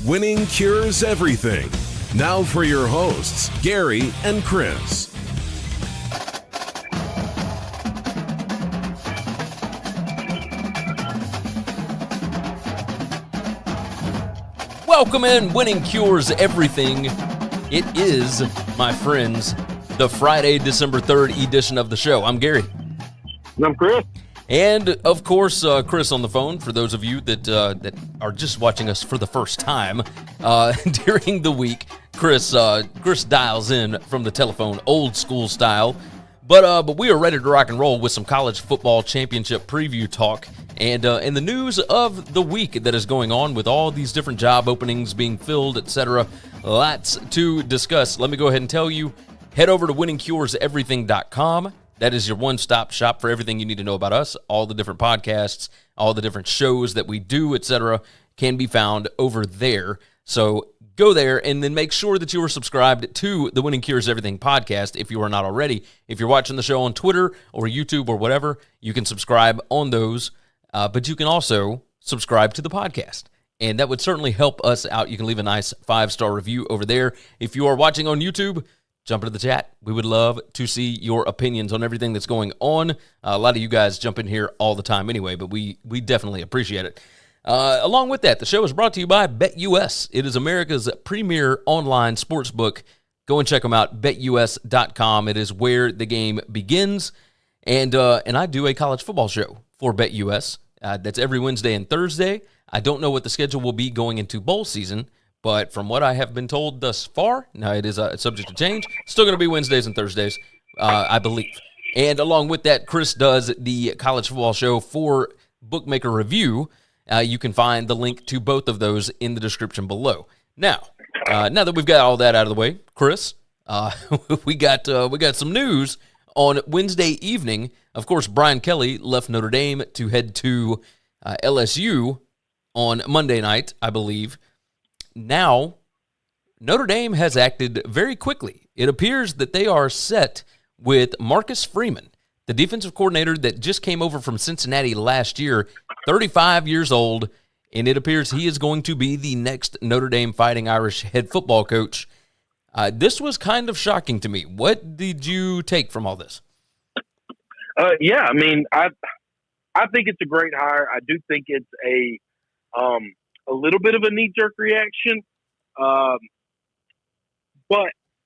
Winning Cures Everything. Now for your hosts, Gary and Chris. Welcome in, Winning Cures Everything. It is, my friends, the Friday, December 3rd edition of the show. I'm Gary. And I'm Chris. And, of course, Chris on the phone, for those of you that are just watching us for the first time during the week. Chris dials in from the telephone, old school style. But we are ready to rock and roll with some college football championship preview talk and the news of the week that is going on with all these different job openings being filled, etc. Lots to discuss. Let me go ahead and tell you, head over to winningcureseverything.com. That is your one-stop shop for everything you need to know about us. All the different podcasts, all the different shows that we do, etc., can be found over there. So go there and then make sure that you are subscribed to the Winning Cures Everything podcast if you are not already. If you're watching the show on Twitter or YouTube or whatever, you can subscribe on those, but you can also subscribe to the podcast. And that would certainly help us out. You can leave a nice 5-star review over there. If you are watching on YouTube, jump into the chat. We would love to see your opinions on everything that's going on. A lot of you guys jump in here all the time anyway, but we definitely appreciate it. Along with that, the show is brought to you by BetUS. It is America's premier online sports book. Go and check them out, BetUS.com. It is where the game begins. And I do a college football show for BetUS. That's every Wednesday and Thursday. I don't know what the schedule will be going into bowl season, but from what I have been told thus far, now it is subject to change, still going to be Wednesdays and Thursdays, I believe. And along with that, Chris does the college football show for Bookmaker Review. You can find the link to both of those in the description below. Now that we've got all that out of the way, Chris, we got some news on Wednesday evening. Of course, Brian Kelly left Notre Dame to head to LSU on Monday night, I believe. Now, Notre Dame has acted very quickly. It appears that they are set with Marcus Freeman, the defensive coordinator that just came over from Cincinnati last year, 35 years old, and it appears he is going to be the next Notre Dame Fighting Irish head football coach. This was kind of shocking to me. What did you take from all this? Yeah, I mean, I think it's a great hire. I do think it's a little bit of a knee-jerk reaction, but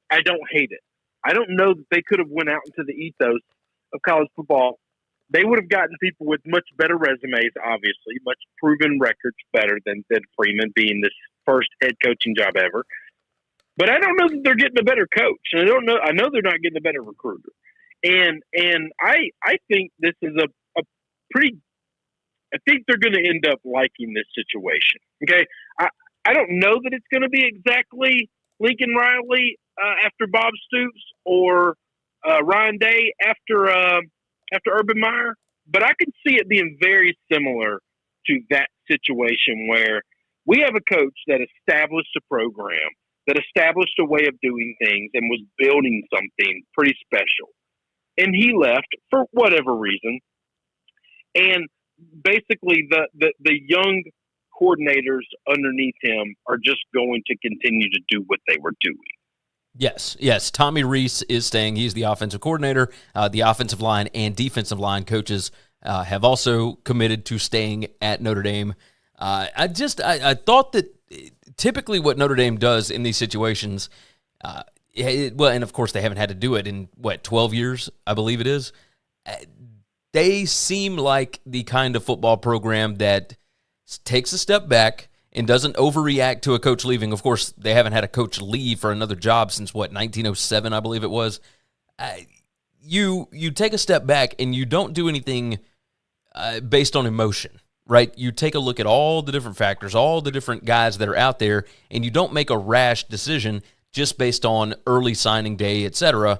I don't hate it. I don't know that they could have went out into the ethos of college football. They would have gotten people with much better resumes, obviously, much proven records better than Freeman being this first head coaching job ever. But I don't know that they're getting a better coach. And I know they're not getting a better recruiter. And I think this is a pretty – I think they're going to end up liking this situation. Okay, I don't know that it's going to be exactly Lincoln Riley after Bob Stoops or Ryan Day after Urban Meyer, but I could see it being very similar to that situation where we have a coach that established a program, that established a way of doing things, and was building something pretty special, and he left for whatever reason, and basically the young coordinators underneath him are just going to continue to do what they were doing. Yes. Tommy Rees is staying. He's the offensive coordinator. The offensive line and defensive line coaches have also committed to staying at Notre Dame. I thought that typically what Notre Dame does in these situations, and of course they haven't had to do it in, 12 years, I believe it is. They seem like the kind of football program that takes a step back and doesn't overreact to a coach leaving. Of course, they haven't had a coach leave for another job since, 1907, I believe it was. You take a step back and you don't do anything based on emotion, right? You take a look at all the different factors, all the different guys that are out there, and you don't make a rash decision just based on early signing day, etc.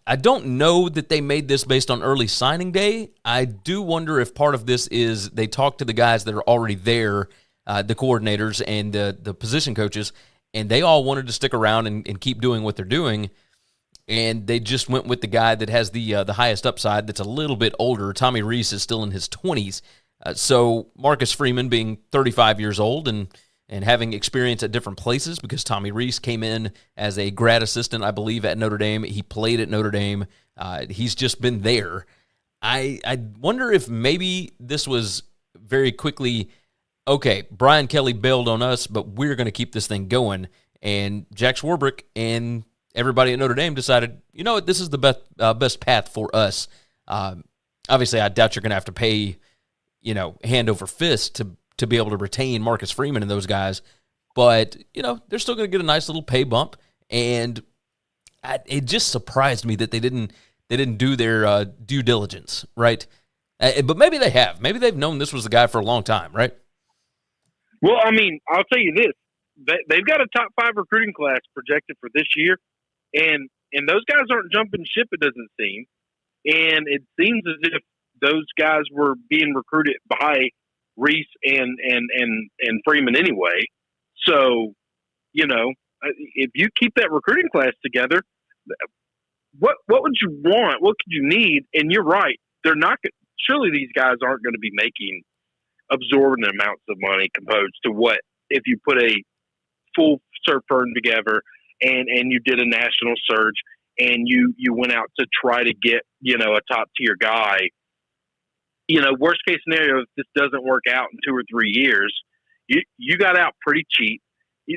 I don't know that they made this based on early signing day. I do wonder if part of this is they talked to the guys that are already there, the coordinators and the position coaches, and they all wanted to stick around and keep doing what they're doing, and they just went with the guy that has the highest upside that's a little bit older. Tommy Rees is still in his 20s, so Marcus Freeman being 35 years old and and having experience at different places, because Tommy Rees came in as a grad assistant, I believe, at Notre Dame. He played at Notre Dame. He's just been there. I wonder if maybe this was very quickly, okay, Brian Kelly bailed on us, but we're going to keep this thing going. And Jack Swarbrick and everybody at Notre Dame decided, you know what, this is the best path for us. Obviously, I doubt you're going to have to pay, hand over fist to be able to retain Marcus Freeman and those guys. But, they're still going to get a nice little pay bump. And it just surprised me that they didn't do their due diligence, right? But maybe they have. Maybe they've known this was the guy for a long time, right? Well, I mean, I'll tell you this. They've got a top 5 recruiting class projected for this year, and those guys aren't jumping ship, it doesn't seem. And it seems as if those guys were being recruited by Rees and Freeman anyway. So, if you keep that recruiting class together, what would you want? What could you need? And you're right. They're not – surely these guys aren't going to be making absorbent amounts of money composed to what if you put a full search firm together and you did a national search and you went out to try to get, a top-tier guy. Worst case scenario, if this doesn't work out in 2 or 3 years, you got out pretty cheap.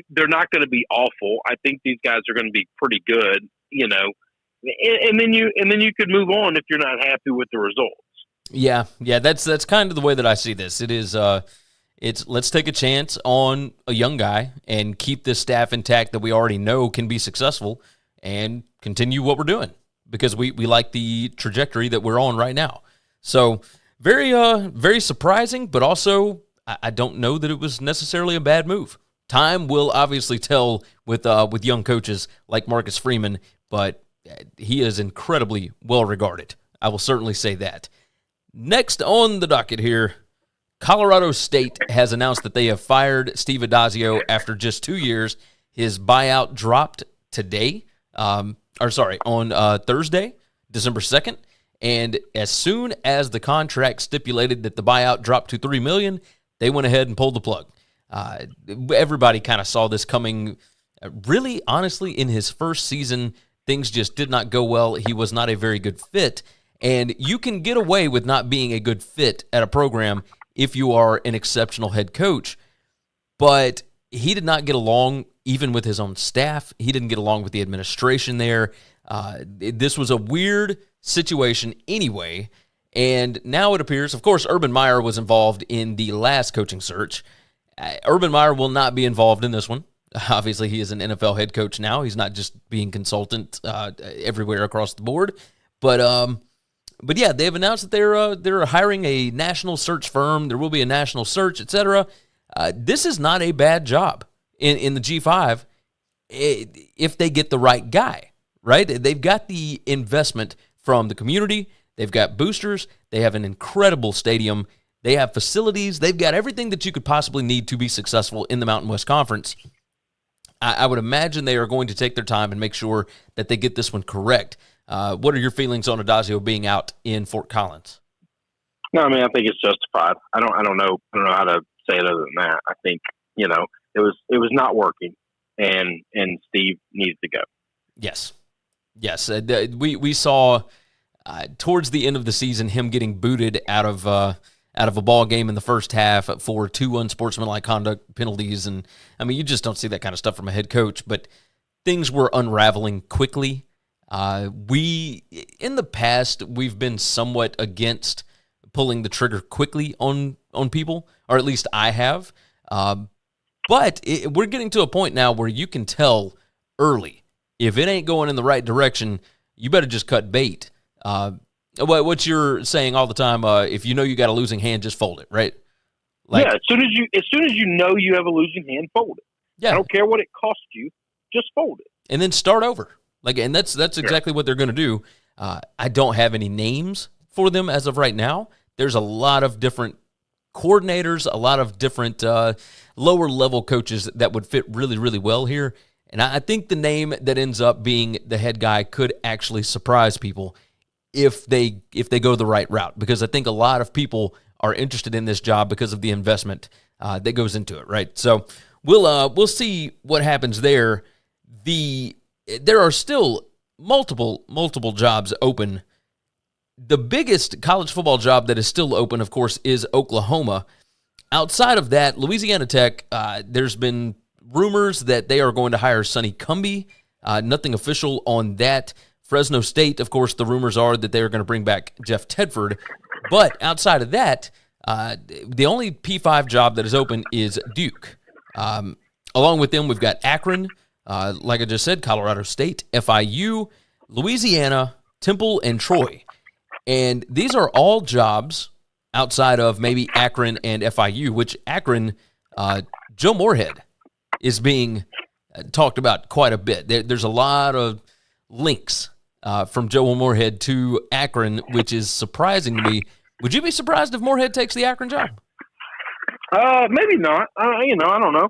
They're not going to be awful. I think these guys are going to be pretty good, and then you could move on if you're not happy with the results. Yeah, that's kind of the way that I see this. It is it's let's take a chance on a young guy and keep this staff intact that we already know can be successful and continue what we're doing because we like the trajectory that we're on right now. So very very surprising, but also I don't know that it was necessarily a bad move. Time will obviously tell with young coaches like Marcus Freeman, but he is incredibly well regarded. I will certainly say that. Next on the docket here, Colorado State has announced that they have fired Steve Addazio after just 2 years. His buyout dropped today, on Thursday, December 2nd. And as soon as the contract stipulated that the buyout dropped to $3 million, they went ahead and pulled the plug. Everybody kind of saw this coming. Really, honestly, in his first season, things just did not go well. He was not a very good fit. And you can get away with not being a good fit at a program if you are an exceptional head coach. But he did not get along even with his own staff. He didn't get along with the administration there. This was a weird situation anyway. And now it appears, of course, Urban Meyer was involved in the last coaching search. Urban Meyer will not be involved in this one. Obviously, he is an NFL head coach now. He's not just being consultant everywhere across the board. But yeah, they've announced that they're hiring a national search firm. There will be a national search, etc. This is not a bad job in the G5 if they get the right guy, right? They've got the investment from the community. They've got boosters. They have an incredible stadium. They have facilities. They've got everything that you could possibly need to be successful in the Mountain West Conference. I would imagine they are going to take their time and make sure that they get this one correct. What are your feelings on Addazio being out in Fort Collins? No, I mean, I think it's justified. I don't know how to say it other than that. I think, it was not working and Steve needs to go. Yes. We saw towards the end of the season him getting booted out of a ball game in the first half for 2 unsportsmanlike conduct penalties. And I mean, you just don't see that kind of stuff from a head coach, but things were unraveling quickly. In the past, we've been somewhat against pulling the trigger quickly on people, or at least I have. But we're getting to a point now where you can tell early. If it ain't going in the right direction, you better just cut bait. What you're saying all the time, if you know you got a losing hand, just fold it, right? Yeah, as soon as you know you have a losing hand, fold it. Yeah. I don't care what it costs you, just fold it. And then start over. And that's exactly what they're going to do. I don't have any names for them as of right now. There's a lot of different coordinators, a lot of different lower-level coaches that would fit really, really well here. And I think the name that ends up being the head guy could actually surprise people if they go the right route, because I think a lot of people are interested in this job because of the investment that goes into it, right? So We'll see what happens there. There are still multiple jobs open. The biggest college football job that is still open, of course, is Oklahoma. Outside of that, Louisiana Tech, there's been rumors that they are going to hire Sonny Cumbie. Nothing official on that. Fresno State, of course, the rumors are that they are going to bring back Jeff Tedford. But outside of that, the only P5 job that is open is Duke. Along with them, we've got Akron, like I just said, Colorado State, FIU, Louisiana, Temple, and Troy. And these are all jobs outside of maybe Akron and FIU, which Akron, Joe Moorhead is being talked about quite a bit. There's a lot of links from Joe Moorhead to Akron, which is surprising to me. Would you be surprised if Moorhead takes the Akron job? Maybe not. I don't know.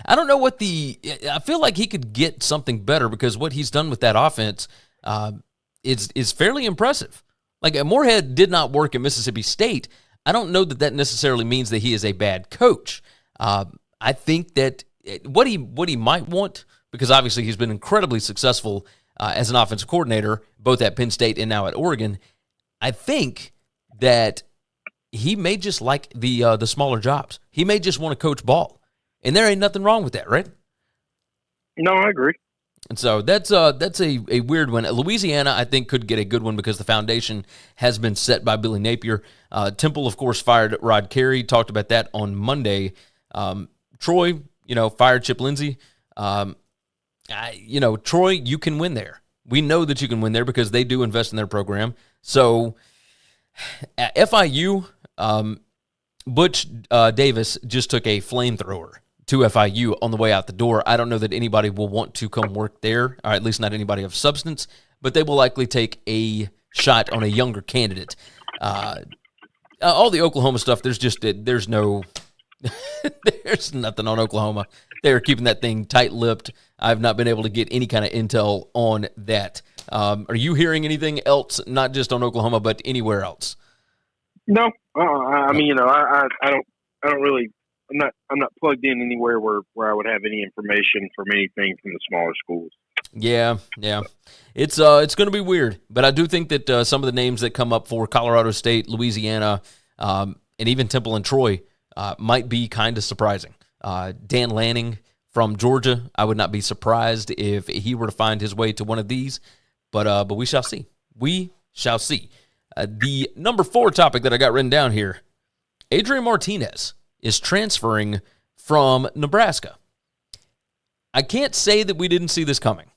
I don't know I feel like he could get something better because what he's done with that offense is fairly impressive. Like, Moorhead did not work at Mississippi State. I don't know that necessarily means that he is a bad coach. I think that what he might want, because obviously he's been incredibly successful as an offensive coordinator, both at Penn State and now at Oregon, I think that he may just like the smaller jobs. He may just want to coach ball. And there ain't nothing wrong with that, right? No, I agree. And so that's a weird one. Louisiana, I think, could get a good one because the foundation has been set by Billy Napier. Temple, of course, fired Rod Carey. Talked about that on Monday. Troy, fired Chip Lindsey. Troy, you can win there. We know that you can win there because they do invest in their program. So at FIU, Butch Davis just took a flamethrower to FIU on the way out the door. I don't know that anybody will want to come work there, or at least not anybody of substance, but they will likely take a shot on a younger candidate. All the Oklahoma stuff, there's no, there's nothing on Oklahoma. They're keeping that thing tight-lipped. I've not been able to get any kind of intel on that. Are you hearing anything else, not just on Oklahoma, but anywhere else? No, I mean, I don't really. I'm not plugged in anywhere where I would have any information from anything from the smaller schools. Yeah. It's going to be weird, but I do think that some of the names that come up for Colorado State, Louisiana, and even Temple and Troy might be kind of surprising. Dan Lanning from Georgia, I would not be surprised if he were to find his way to one of these, but we shall see. We shall see. The number 4 topic that I got written down here, Adrian Martinez is transferring from Nebraska. I can't say that we didn't see this coming,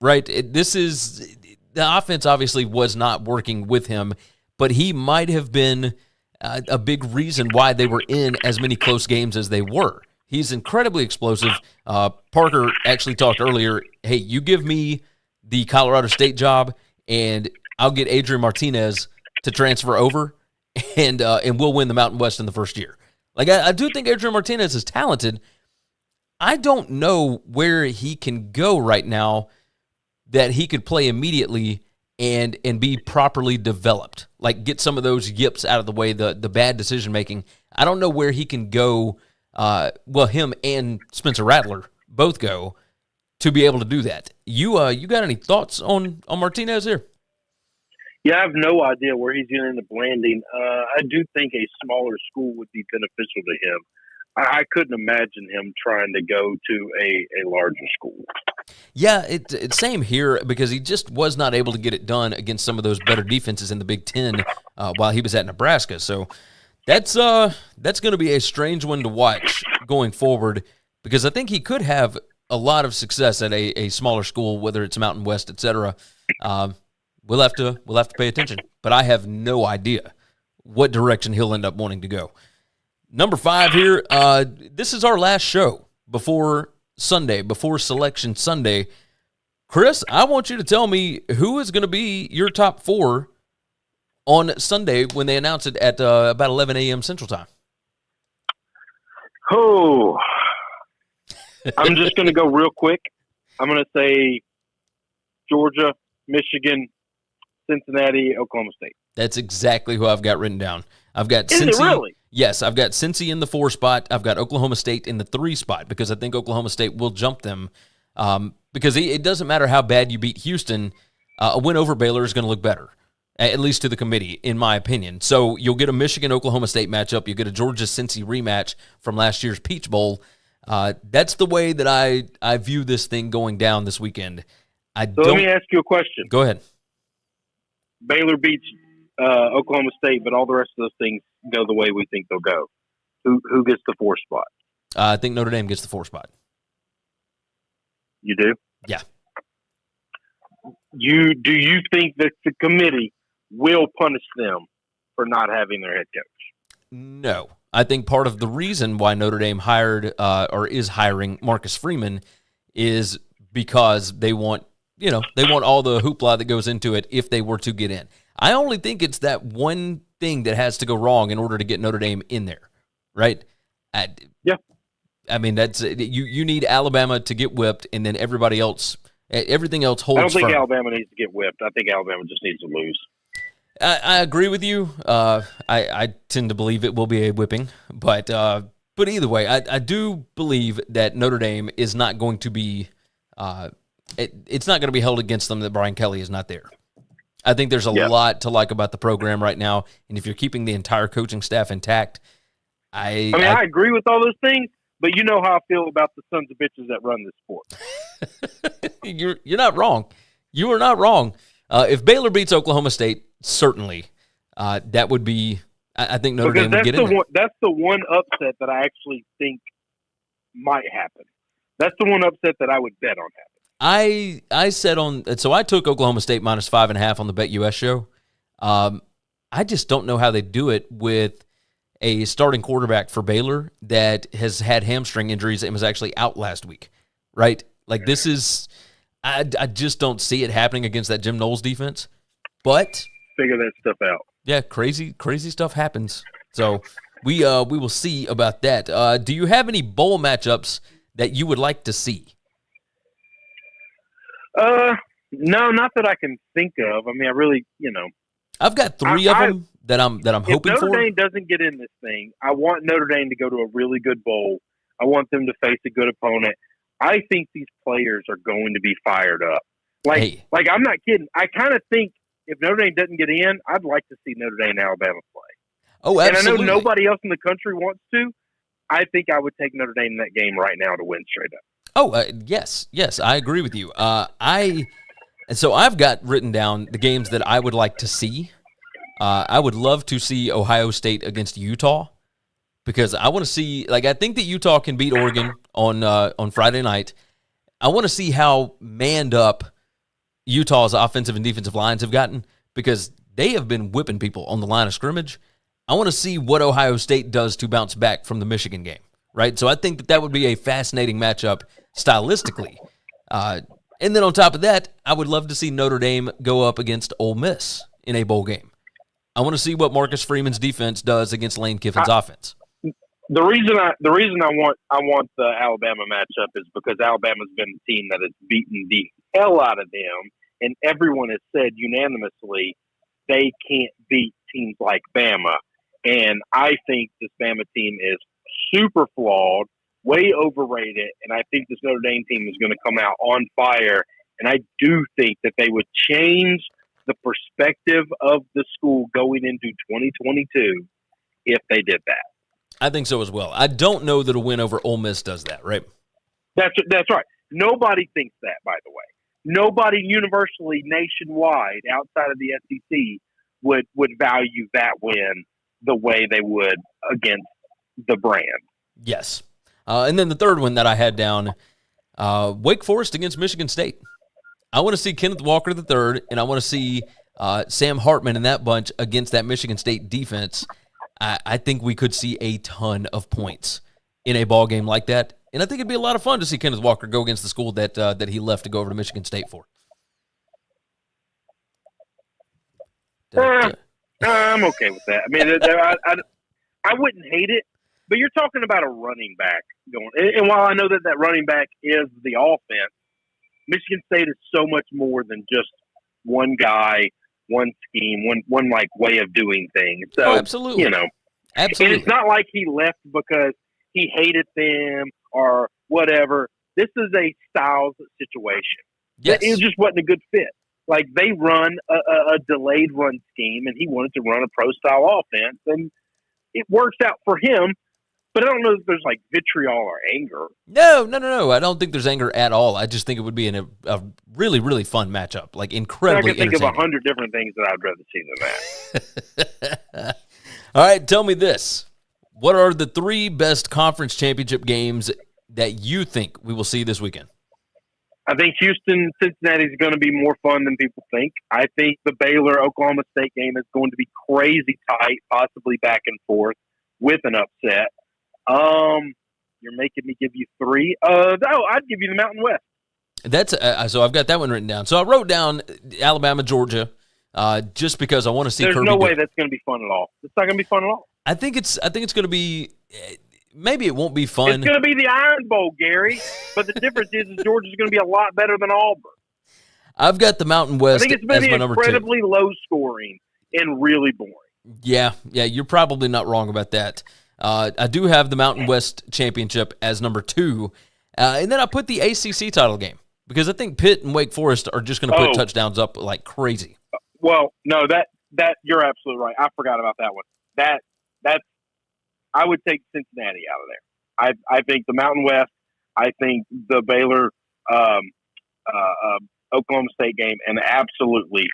right? The offense obviously was not working with him, but he might have been a big reason why they were in as many close games as they were. He's incredibly explosive. Parker actually talked earlier, hey, you give me the Colorado State job, and I'll get Adrian Martinez to transfer over, and we'll win the Mountain West in the first year. Like, I do think Adrian Martinez is talented. I don't know where he can go right now that he could play immediately and be properly developed. Like, get some of those yips out of the way, the bad decision-making. I don't know where he can go, him and Spencer Rattler both go, to be able to do that. You got any thoughts on Martinez here? Yeah, I have no idea where he's going to end up landing. I do think a smaller school would be beneficial to him. I couldn't imagine him trying to go to a larger school. Yeah, it's same here because he just was not able to get it done against some of those better defenses in the Big Ten while he was at Nebraska. So that's going to be a strange one to watch going forward because I think he could have a lot of success at a smaller school, whether it's Mountain West, et cetera. We'll have to pay attention, but I have no idea what direction he'll end up wanting to go. Number 5 here. This is our last show before Sunday, before Selection Sunday. Chris, I want you to tell me who is going to be your top 4 on Sunday when they announce it at about 11 a.m. Central Time. Oh, I'm just going to go real quick. I'm going to say Georgia, Michigan, Cincinnati, Oklahoma State. That's exactly who I've got written down. I've got Is Cincy. it really? Yes, I've got Cincy in the 4 spot. I've got Oklahoma State in the 3 spot because I think Oklahoma State will jump them. Because it doesn't matter how bad you beat Houston, a win over Baylor is going to look better, at least to the committee, in my opinion. So you'll get a Michigan-Oklahoma State matchup. You'll get a Georgia-Cincy rematch from last year's Peach Bowl. That's the way that I view this thing going down this weekend. Let me ask you a question. Go ahead. Baylor beats Oklahoma State, but all the rest of those things go the way we think they'll go. Who gets the 4 spot? I think Notre Dame gets the 4 spot. You do? Yeah. Do you think that the committee will punish them for not having their head coach? No. I think part of the reason why Notre Dame hired or is hiring Marcus Freeman is because they want all the hoopla that goes into it if they were to get in. I only think it's that one thing that has to go wrong in order to get Notre Dame in there, right? Yeah. I mean, that's you need Alabama to get whipped, and then everything else holds. I don't think firm. Alabama needs to get whipped. I think Alabama just needs to lose. I agree with you. I tend to believe it will be a whipping, but either way, I do believe that Notre Dame is not going to be. It's not going to be held against them that Brian Kelly is not there. I think there's a lot to like about the program right now, and if you're keeping the entire coaching staff intact, I agree with all those things. But you know how I feel about the sons of bitches that run this sport. You're not wrong. You are not wrong. If Baylor beats Oklahoma State, certainly that would be. I think Notre Dame would get in there. That's the one upset that I actually think might happen. That's the one upset that I would bet on happening. I said so I took Oklahoma State minus 5.5 on the BetUS show. I just don't know how they do it with a starting quarterback for Baylor that has had hamstring injuries and was actually out last week, right? Like this is, I just don't see it happening against that Jim Knowles defense. But figure that stuff out. Yeah, crazy stuff happens. So we will see about that. Do you have any bowl matchups that you would like to see? No, not that I can think of. I mean, I really, I've got 3 of them that I'm hoping for. If Notre Dame doesn't get in this thing, I want Notre Dame to go to a really good bowl. I want them to face a good opponent. I think these players are going to be fired up. Like I'm not kidding. I kind of think if Notre Dame doesn't get in, I'd like to see Notre Dame and Alabama play. Oh, absolutely. And I know nobody else in the country wants to. I think I would take Notre Dame in that game right now to win straight up. Oh, yes, I agree with you. So I've got written down the games that I would like to see. I would love to see Ohio State against Utah because I want to see. I think that Utah can beat Oregon on Friday night. I want to see how manned up Utah's offensive and defensive lines have gotten because they have been whipping people on the line of scrimmage. I want to see what Ohio State does to bounce back from the Michigan game, right? So I think that would be a fascinating matchup stylistically. And then on top of that, I would love to see Notre Dame go up against Ole Miss in a bowl game. I want to see what Marcus Freeman's defense does against Lane Kiffin's offense. The reason I want the Alabama matchup is because Alabama's been a team that has beaten the hell out of them, and everyone has said unanimously they can't beat teams like Bama. And I think this Bama team is super flawed, way overrated, and I think this Notre Dame team is going to come out on fire. And I do think that they would change the perspective of the school going into 2022 if they did that. I think so as well. I don't know that a win over Ole Miss does that, right? That's right. Nobody thinks that, by the way. Nobody universally nationwide outside of the SEC would value that win the way they would against the brand. Yes. And then the third one that I had down, Wake Forest against Michigan State. I want to see Kenneth Walker III, and I want to see Sam Hartman and that bunch against that Michigan State defense. I think we could see a ton of points in a ball game like that, and I think it'd be a lot of fun to see Kenneth Walker go against the school that he left to go over to Michigan State for. I'm okay with that. I mean, I wouldn't hate it, but you're talking about a running back going. And while I know that running back is the offense, Michigan State is so much more than just one guy, one scheme, one way of doing things. So, absolutely. Absolutely. And it's not like he left because he hated them or whatever. This is a Styles situation. Yes. It just wasn't a good fit. Like, they run a delayed run scheme, and he wanted to run a pro-style offense, and it works out for him. But I don't know if there's, like, vitriol or anger. No. I don't think there's anger at all. I just think it would be a really, really fun matchup, like incredibly entertaining. I can think of 100 different things that I'd rather see than that. All right, tell me this. What are the 3 best conference championship games that you think we will see this weekend? I think Houston-Cincinnati is going to be more fun than people think. I think the Baylor-Oklahoma State game is going to be crazy tight, possibly back and forth with an upset. You're making me give you 3. I'd give you the Mountain West. That's so I've got that one written down. So I wrote down Alabama, Georgia, just because I want to see. There's Kirby no way that's going to be fun at all. It's not going to be fun at all. I think it's going to be. Maybe it won't be fun. It's going to be the Iron Bowl, Gary. But the difference is Georgia's going to be a lot better than Auburn. I've got the Mountain West. I think it's going to be number 2. Incredibly low scoring and really boring. Yeah, you're probably not wrong about that. I do have the Mountain West Championship as number 2. And then I put the ACC title game because I think Pitt and Wake Forest are just going to put touchdowns up like crazy. Well, no, that you're absolutely right. I forgot about that one. That's I would take Cincinnati out of there. I think the Mountain West. I think the Baylor Oklahoma State game, and absolutely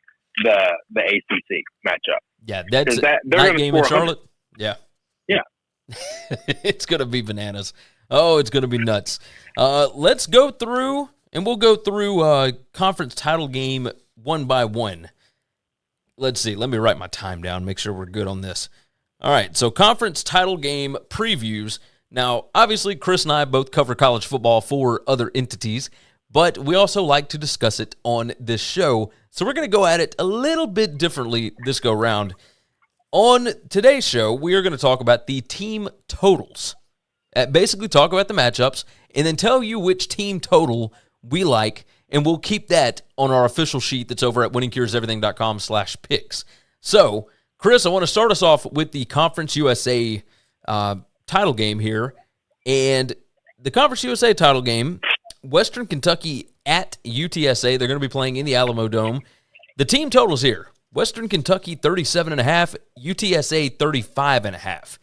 the ACC matchup. Yeah, that's they're night game in 100. Charlotte. Yeah. It's going to be bananas. Oh, it's going to be nuts. Let's go through, and we'll go through conference title game one by one. Let's see. Let me write my time down, make sure we're good on this. All right, so conference title game previews. Now, obviously, Chris and I both cover college football for other entities, but we also like to discuss it on this show. So we're going to go at it a little bit differently this go-round. On today's show, we are going to talk about the team totals. Basically talk about the matchups and then tell you which team total we like, and we'll keep that on our official sheet that's over at winningcureseverything.com/picks. So, Chris, I want to start us off with the Conference USA title game here. And the Conference USA title game, Western Kentucky at UTSA. They're going to be playing in the Alamo Dome. The team totals here. Western Kentucky 37.5, UTSA 35.5.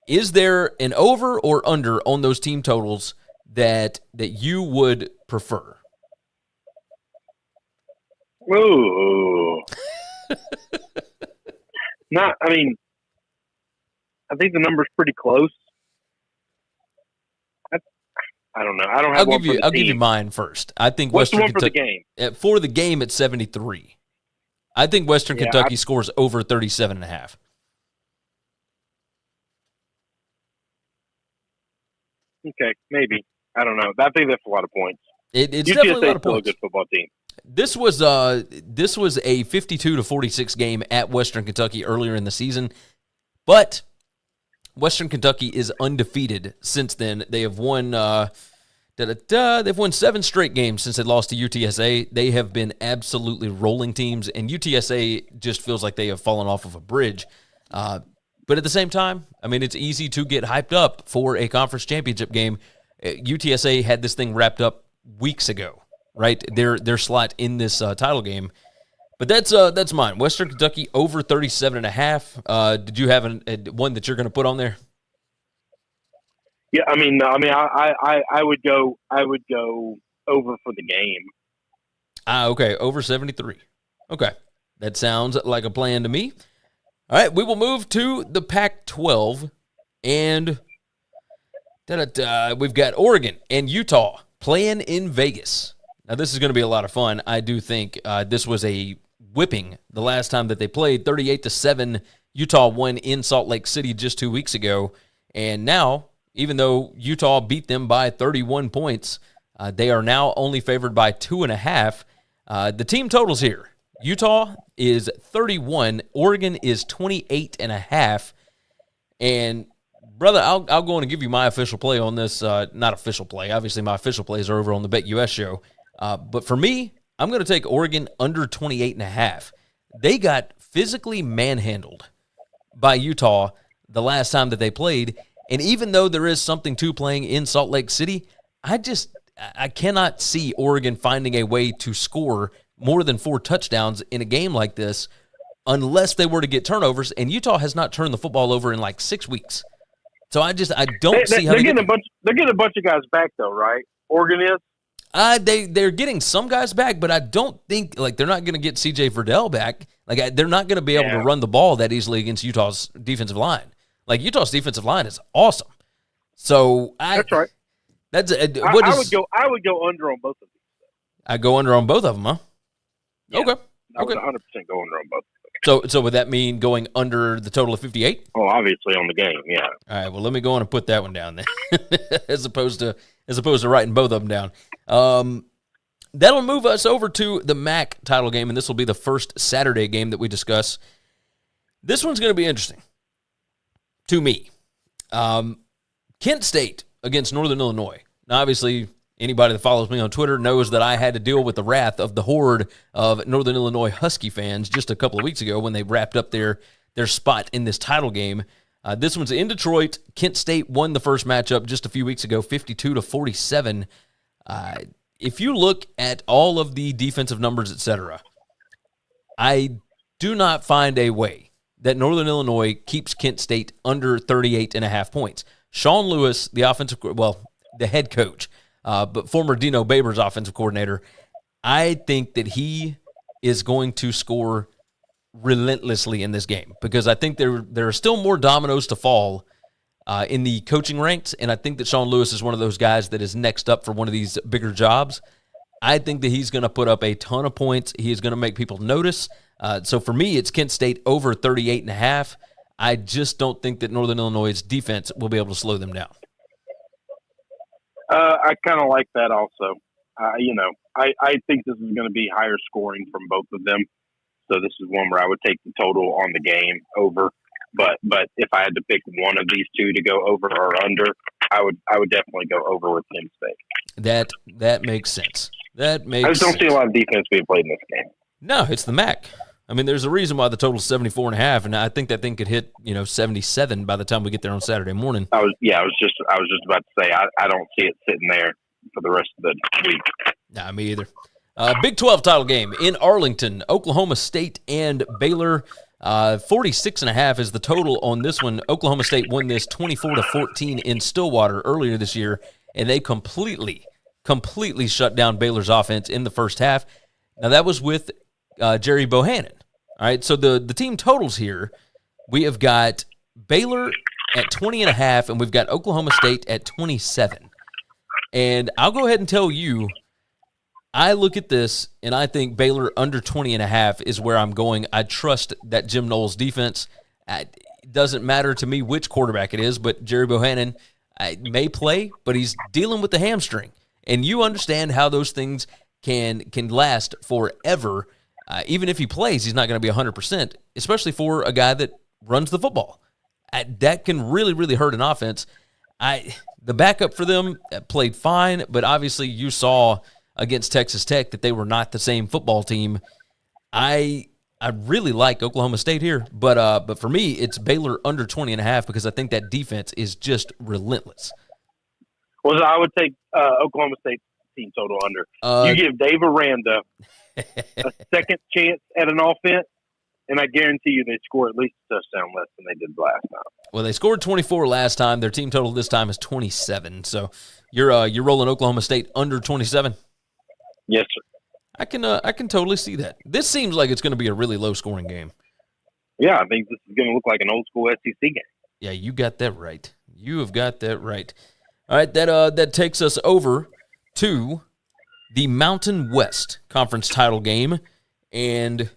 Is there an over or under on those team totals that you would prefer? Ooh. I think the number's pretty close. I don't know. I don't have I'll give you mine first. I think What's Western the one for the Kentucky, game? For the game, it's 73. I think Western Kentucky scores over 37.5. Okay, maybe. I don't know. I think that's a lot of points. It's definitely a lot of still points. a good football team. This was a 52-46 game at Western Kentucky earlier in the season, but Western Kentucky is undefeated since then. They have won. They've won 7 straight games since they lost to UTSA. They have been absolutely rolling teams, and UTSA just feels like they have fallen off of a bridge. But at the same time, I mean, it's easy to get hyped up for a conference championship game. UTSA had this thing wrapped up weeks ago, right? Their slot in this title game. But that's mine. Western Kentucky over 37.5. Did you have one that you're going to put on there? Yeah, I would go over for the game. Okay, over 73. Okay, that sounds like a plan to me. All right, we will move to the Pac-12, and we've got Oregon and Utah playing in Vegas. Now, this is going to be a lot of fun. I do think this was a whipping the last time that they played. 38-7, Utah won in Salt Lake City just 2 weeks ago, and now, even though Utah beat them by 31 points, they are now only favored by 2.5. The team totals here. Utah is 31. Oregon is 28.5. And, brother, I'll go on and give you my official play on this. Not official play. Obviously, my official plays are over on the BetUS show. But for me, I'm going to take Oregon under 28.5. They got physically manhandled by Utah the last time that they played. And even though there is something to playing in Salt Lake City, I cannot see Oregon finding a way to score more than 4 touchdowns in a game like this unless they were to get turnovers. And Utah has not turned the football over in like 6 weeks. So I don't see how they're getting a bunch of guys back though, right? Oregon is. They're getting some guys back, but I don't think they're not going to get C.J. Verdell back. They're not going to be able to run the ball that easily against Utah's defensive line. Utah's defensive line is awesome. So that's right. That's I would go under on both of these. I go under on both of them, huh? Yeah, okay. I would 100% go under on both. So would that mean going under the total of 58? Oh, obviously on the game, yeah. All right. Well, let me go on and put that one down then, as opposed to writing both of them down. That'll move us over to the MAC title game, and this will be the first Saturday game that we discuss. This one's going to be interesting to me. Kent State against Northern Illinois. Now, obviously, anybody that follows me on Twitter knows that I had to deal with the wrath of the horde of Northern Illinois Husky fans just a couple of weeks ago when they wrapped up their spot in this title game. This one's in Detroit. Kent State won the first matchup just a few weeks ago, 52-47. If you look at all of the defensive numbers, etc., I do not find a way that Northern Illinois keeps Kent State under 38.5 points. Sean Lewis, the head coach, but former Dino Babers offensive coordinator, I think that he is going to score relentlessly in this game because I think there are still more dominoes to fall in the coaching ranks, and I think that Sean Lewis is one of those guys that is next up for one of these bigger jobs. I think that he's going to put up a ton of points. He is going to make people notice. So for me, it's Kent State over 38.5. I just don't think that Northern Illinois' defense will be able to slow them down. I kind of like that also. I think this is going to be higher scoring from both of them. So this is one where I would take the total on the game over. But if I had to pick one of these two to go over or under, I would definitely go over with Kent State. That makes sense. I just don't see a lot of defense being played in this game. No, it's the MAC. I mean, there's a reason why the total is 74.5, and I think that thing could hit 77 by the time we get there on Saturday morning. I was just about to say I don't see it sitting there for the rest of the week. Nah, me either. Big 12 title game in Arlington, Oklahoma State and Baylor. 46.5 is the total on this one. Oklahoma State won this 24-14 in Stillwater earlier this year, and they completely shut down Baylor's offense in the first half. Now that was with Jerry Bohannon. All right, so the team totals here, we have got Baylor at 20.5, and we've got Oklahoma State at 27. And I'll go ahead and tell you, I look at this, and I think Baylor under 20.5 is where I'm going. I trust that Jim Knowles' defense. It doesn't matter to me which quarterback it is, but Jerry Bohannon may play, but he's dealing with the hamstring. And you understand how those things can last forever. Even if he plays, he's not going to be 100%, especially for a guy that runs the football. That can really, really hurt an offense. The backup for them played fine, but obviously you saw against Texas Tech that they were not the same football team. I really like Oklahoma State here, but for me, it's Baylor under 20.5 because I think that defense is just relentless. Well, I would take Oklahoma State team total under. You give Dave Aranda a second chance at an offense, and I guarantee you they score at least a touchdown less than they did last time. Well, they scored 24 last time. Their team total this time is 27. So you're rolling Oklahoma State under 27? Yes, sir. I can totally see that. This seems like it's going to be a really low-scoring game. Yeah, I think this is going to look like an old-school SEC game. Yeah, you got that right. You have got that right. All right, that takes us over to the Mountain West Conference title game, and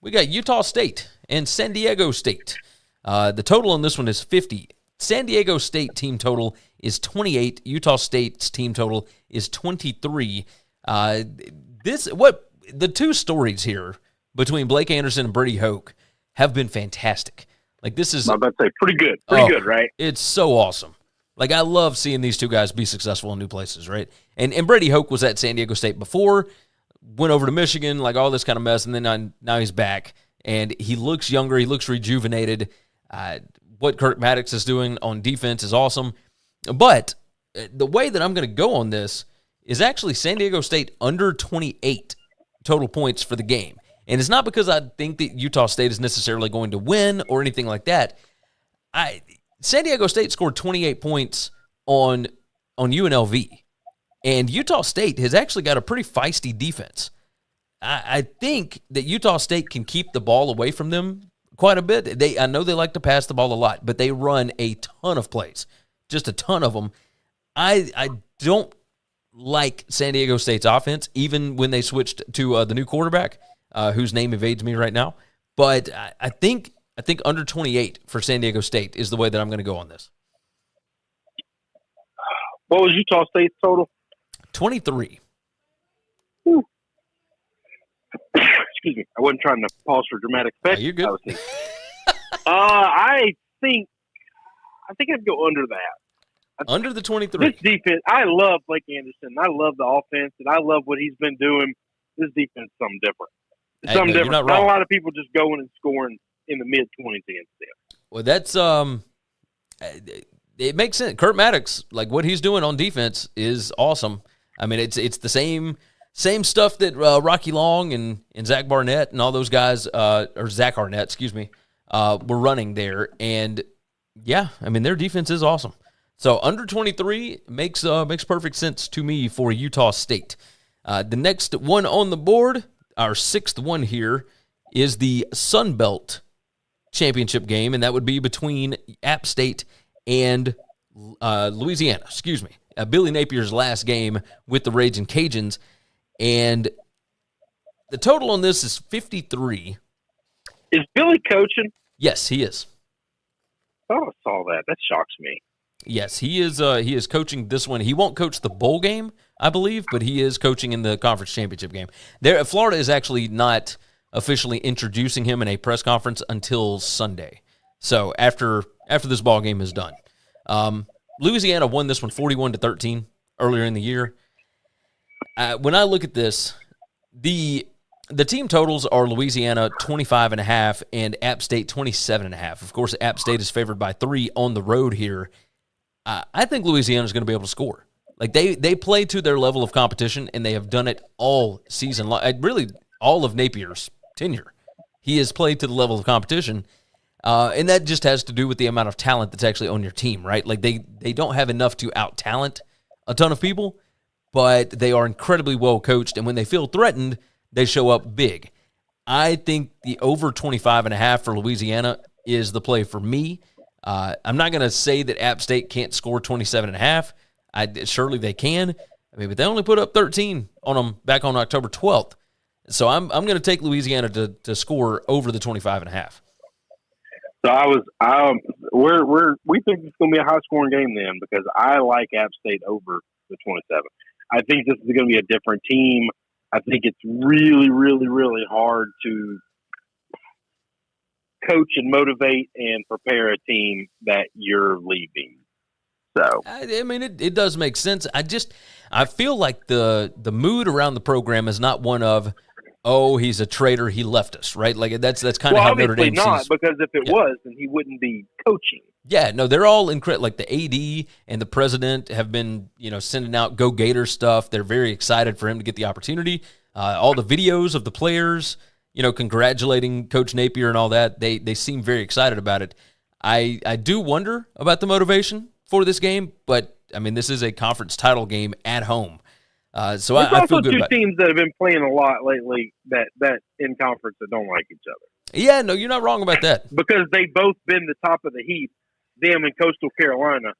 we got Utah State and San Diego State. The total on this one is 50. San Diego State team total is 28. Utah State's team total is 23. The two stories here between Blake Anderson and Brady Hoke have been fantastic. This is, I'm about to say, pretty good. Pretty good, right? It's so awesome. I love seeing these two guys be successful in new places, right? And Brady Hoke was at San Diego State before, went over to Michigan, all this kind of mess, and then now he's back. And he looks younger. He looks rejuvenated. what Kirk Maddox is doing on defense is awesome. But the way that I'm going to go on this is actually San Diego State under 28 total points for the game. And it's not because I think that Utah State is necessarily going to win or anything like that. San Diego State scored 28 points on UNLV. And Utah State has actually got a pretty feisty defense. I think that Utah State can keep the ball away from them quite a bit. I know they like to pass the ball a lot, but they run a ton of plays, just a ton of them. I don't like San Diego State's offense, even when they switched to the new quarterback, whose name evades me right now. But I think under 28 for San Diego State is the way that I'm going to go on this. What was Utah State's total? 23. Whew. Excuse me. I wasn't trying to pause for dramatic effect. You're good. I think I'd go under that. Under the 23. This defense, I love Blake Anderson. I love the offense, and I love what he's been doing. This defense is something different. It's something different. Not a lot of people just going and scoring in the mid-20s against them. Well, that's it makes sense. Kurt Maddox, like what he's doing on defense is awesome. I mean, it's the same stuff that Rocky Long and Zach Barnett and all those guys, or Zach Arnett, excuse me, were running there. And, yeah, I mean, their defense is awesome. So under 23 makes perfect sense to me for Utah State. The next one on the board, our sixth one here, is the Sun Belt Championship game, and that would be between App State and Louisiana. Excuse me. Billy Napier's last game with the Ragin' Cajuns, and the total on this is 53. Is Billy coaching? Yes, he is. Oh, I saw that. That shocks me. Yes, he is. He is coaching this one. He won't coach the bowl game, I believe, but he is coaching in the conference championship game. Florida is actually not officially introducing him in a press conference until Sunday. So after this ball game is done, Louisiana won this one 41-13 earlier in the year. When I look at this, the team totals are Louisiana 25.5 and App State 27.5. Of course, App State is favored by 3 on the road here. I think Louisiana is going to be able to score. Like they play to their level of competition, and they have done it all season long. Really, all of Napier's tenure, he has played to the level of competition, and that just has to do with the amount of talent that's actually on your team, right? Like they don't have enough to out-talent a ton of people, but they are incredibly well coached, and when they feel threatened, they show up big. I think the over 25.5 for Louisiana is the play for me. I'm not going to say that App State can't score 27.5. Surely they can. I mean, but they only put up 13 on them back on October 12th. So I'm going to take Louisiana to score over the 25.5. So we think it's going to be a high scoring game then, because I like App State over the 27. I think this is going to be a different team. I think it's really, really, really hard to coach and motivate and prepare a team that you're leaving. So I mean, it does make sense. I feel like the mood around the program is not one of, oh, he's a traitor, he left us, right? Like that's kind of how Notre Dame not, sees. Because if it was, then he wouldn't be coaching. Yeah, no, they're all incredible. Like the AD and the president have been, sending out Go Gators stuff. They're very excited for him to get the opportunity. All the videos of the players, congratulating Coach Napier and all that, they seem very excited about it. I do wonder about the motivation for this game, but, I mean, this is a conference title game at home. So I feel good about it. There's also two teams that have been playing a lot lately that in conference that don't like each other. Yeah, no, you're not wrong about that. Because they've both been the top of the heap, them and Coastal Carolina.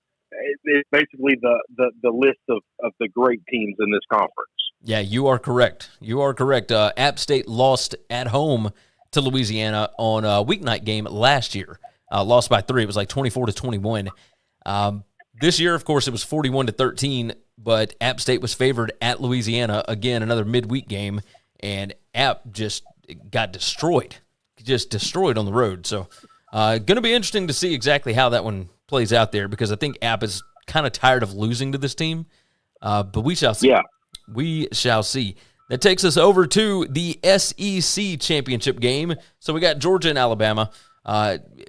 It's basically the list of the great teams in this conference. Yeah, you are correct. App State lost at home to Louisiana on a weeknight game last year. Lost by 3. It was like 24-21. This year, of course, it was 41-13, but App State was favored at Louisiana. Again, another midweek game, and App just got destroyed. Just destroyed on the road. So going to be interesting to see exactly how that one plays out there, because I think App is kind of tired of losing to this team. But we shall see. Yeah. We shall see. That takes us over to the SEC championship game. So we got Georgia and Alabama.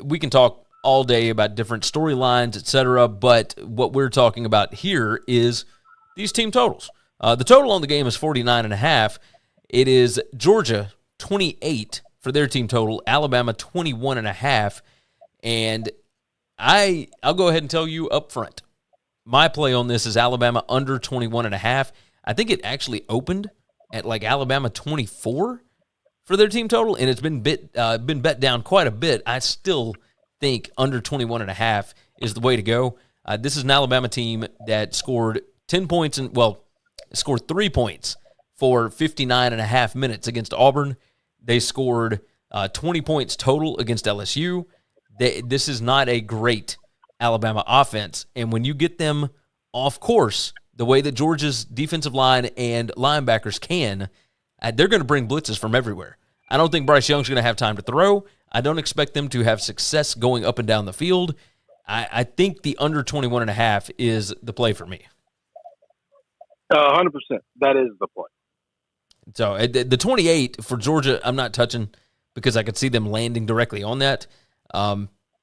We can talk all day about different storylines, etc. But what we're talking about here is these team totals. The total on the game is 49.5. It is Georgia 28 for their team total, Alabama 21.5. And I'll go ahead and tell you up front, my play on this is Alabama under 21.5. I think it actually opened at like Alabama 24 for their team total, and it's been bet down quite a bit. I still think under 21.5 is the way to go. This is an Alabama team that scored 10 points scored 3 points for 59.5 minutes against Auburn. They scored 20 points total against LSU. This is not a great Alabama offense, and when you get them off course the way that Georgia's defensive line and linebackers can, they're going to bring blitzes from everywhere. I don't think Bryce Young's going to have time to throw. I don't expect them to have success going up and down the field. I think the under 21.5 is the play for me. 100%. That is the play. So the 28 for Georgia, I'm not touching because I could see them landing directly on that.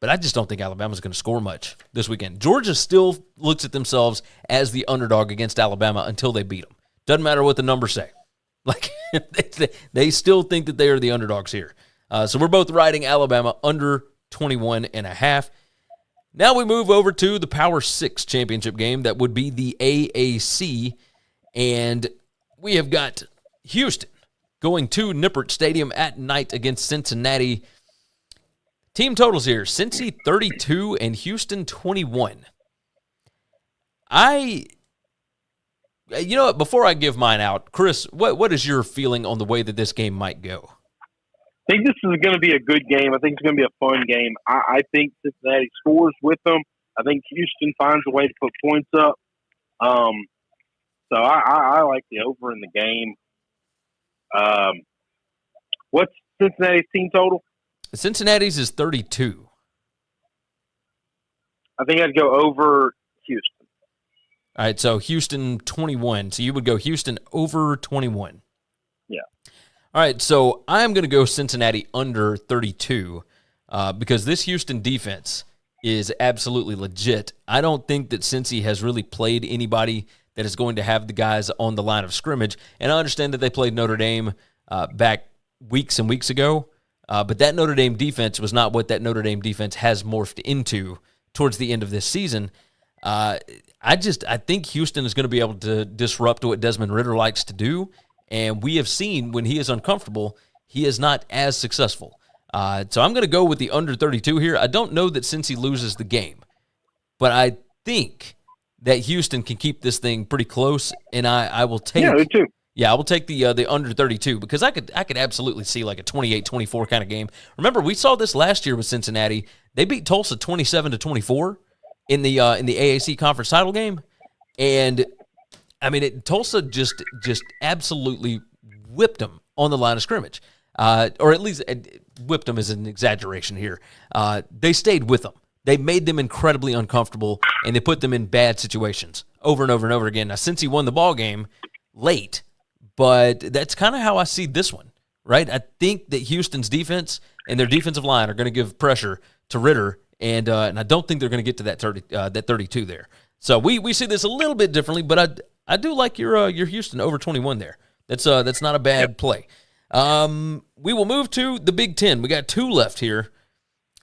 But I just don't think Alabama's going to score much this weekend. Georgia still looks at themselves as the underdog against Alabama until they beat them. Doesn't matter what the numbers say. Like they still think that they are the underdogs here. So we're both riding Alabama under 21.5. Now we move over to the Power 6 championship game. That would be the AAC. And we have got Houston going to Nippert Stadium at night against Cincinnati. Team totals here, Cincy 32 and Houston 21. You know what, before I give mine out, Chris, what is your feeling on the way that this game might go? I think this is going to be a good game. I think it's going to be a fun game. I think Cincinnati scores with them. I think Houston finds a way to put points up. So I like the over in the game. What's Cincinnati's team total? Cincinnati's is 32. I think I'd go over Houston. All right, so Houston 21. So you would go Houston over 21. Yeah. All right, so I'm going to go Cincinnati under 32 because this Houston defense is absolutely legit. I don't think that Cincy has really played anybody that is going to have the guys on the line of scrimmage. And I understand that they played Notre Dame back weeks and weeks ago. But that Notre Dame defense was not what that Notre Dame defense has morphed into towards the end of this season. I think Houston is going to be able to disrupt what Desmond Ridder likes to do, and we have seen when he is uncomfortable, he is not as successful. So I'm going to go with the under 32 here. I don't know that Cincy loses the game, but I think that Houston can keep this thing pretty close, and I will take. Yeah, me too. Yeah, I will take the under 32 because I could absolutely see like a 28-24 kind of game. Remember, we saw this last year with Cincinnati. They beat Tulsa 27-24 in the AAC conference title game, and I mean Tulsa just absolutely whipped them on the line of scrimmage, or at least whipped them is an exaggeration here. They stayed with them. They made them incredibly uncomfortable, and they put them in bad situations over and over and over again. Now, since he won the ball game late. But that's kind of how I see this one, right? I think that Houston's defense and their defensive line are going to give pressure to Ridder, and I don't think they're going to get to that 32 there. So we see this a little bit differently, but I do like your Houston over 21 there. That's not a bad play. We will move to the Big Ten. We got 2 left here.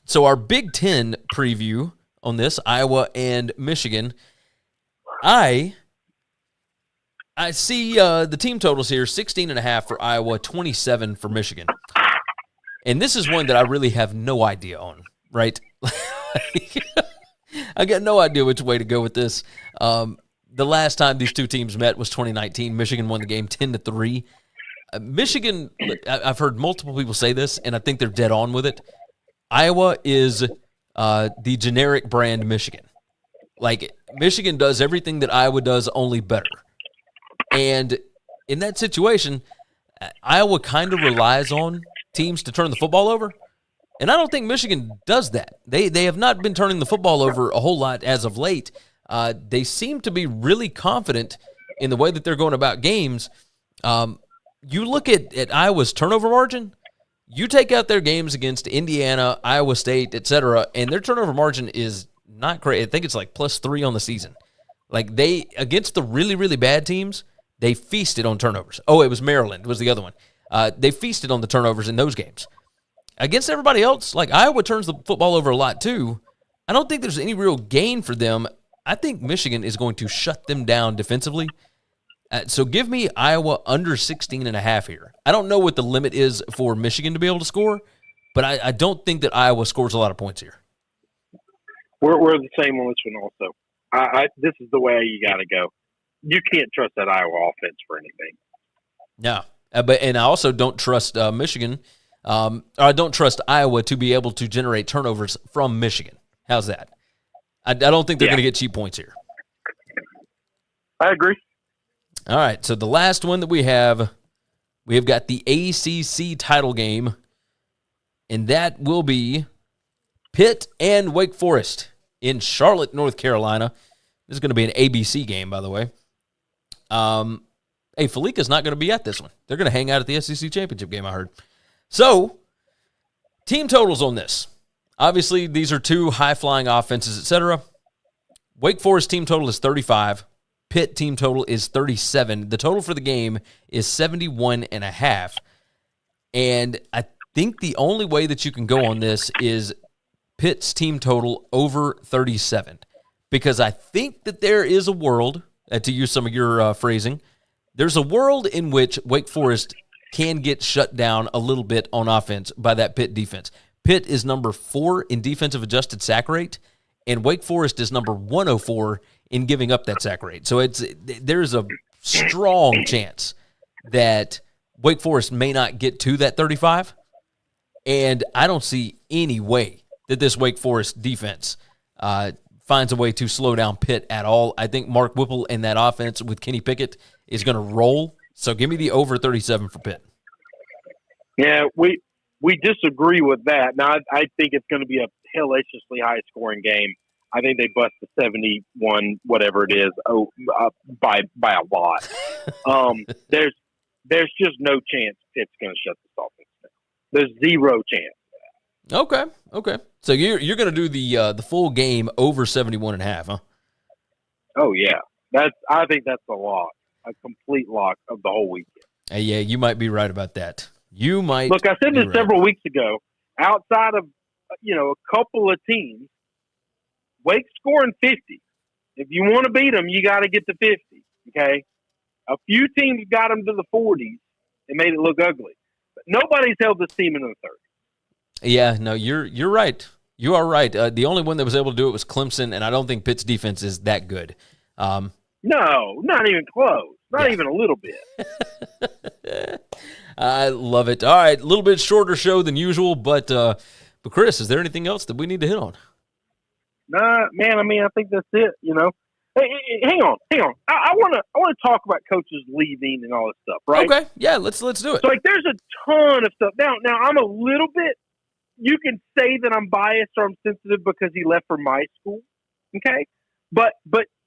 So our Big Ten preview on this, Iowa and Michigan. I see the team totals here, 16.5 for Iowa, 27 for Michigan. And this is one that I really have no idea on, right? I got no idea which way to go with this. The last time these two teams met was 2019. Michigan won the game 10-3. Michigan, I've heard multiple people say this, and I think they're dead on with it. Iowa is the generic brand Michigan. Like, Michigan does everything that Iowa does, only better. And in that situation, Iowa kind of relies on teams to turn the football over. And I don't think Michigan does that. They have not been turning the football over a whole lot as of late. They seem to be really confident in the way that they're going about games. You look at Iowa's turnover margin, You take out their games against Indiana, Iowa State, etc., and their turnover margin is not great. I think it's like +3 on the season. Like they against the really, really bad teams, they feasted on turnovers. Oh, it was Maryland was the other one. They feasted on the turnovers in those games. Against everybody else, like Iowa turns the football over a lot too. I don't think there's any real gain for them. I think Michigan is going to shut them down defensively. So give me Iowa under 16.5 here. I don't know what the limit is for Michigan to be able to score, but I don't think that Iowa scores a lot of points here. We're the same on this one also. This is the way you got to go. You can't trust that Iowa offense for anything. No, and I also don't trust Michigan. I don't trust Iowa to be able to generate turnovers from Michigan. How's that? I don't think they're going to get cheap points here. I agree. All right, so the last one that we have got the ACC title game, and that will be Pitt and Wake Forest in Charlotte, North Carolina. This is going to be an ABC game, by the way. Hey, Felica's not going to be at this one. They're going to hang out at the SEC championship game, I heard. So, team totals on this. Obviously, these are two high-flying offenses, etc. Wake Forest team total is 35. Pitt team total is 37. The total for the game is 71.5. And I think the only way that you can go on this is Pitt's team total over 37. Because I think that there is a world, to use some of your phrasing, there's a world in which Wake Forest can get shut down a little bit on offense by that Pitt defense. Pitt is number 4 in defensive adjusted sack rate, and Wake Forest is number 104 in giving up that sack rate. So there's a strong chance that Wake Forest may not get to that 35, and I don't see any way that this Wake Forest defense finds a way to slow down Pitt at all. I think Mark Whipple and that offense with Kenny Pickett is going to roll. So give me the over 37 for Pitt. Yeah, we disagree with that. Now, I think it's going to be a hellaciously high-scoring game. I think they bust the 71, whatever it is, by a lot. There's just no chance Pitt's going to shut this offense down. There's zero chance. Okay. So you're going to do the full game over 71.5, huh? Oh yeah, I think that's a complete lock of the whole weekend. Yeah, you might be right about that. Look, I said this several weeks ago. Outside of a couple of teams, Wake's scoring 50. If you want to beat them, you got to get to 50. Okay, a few teams got them to the 40s and made it look ugly, but nobody's held this team in the 30s. Yeah, no, you're right. You are right. The only one that was able to do it was Clemson, and I don't think Pitt's defense is that good. No, not even close. Not even a little bit. I love it. All right, a little bit shorter show than usual, but Chris, is there anything else that we need to hit on? Nah, man. I mean, I think that's it. Hey, hang on. I want to talk about coaches leaving and all this stuff, right? Okay, yeah, let's do it. So, there's a ton of stuff. Now, I'm a little bit. You can say that I'm biased or I'm sensitive because he left for my school, okay? But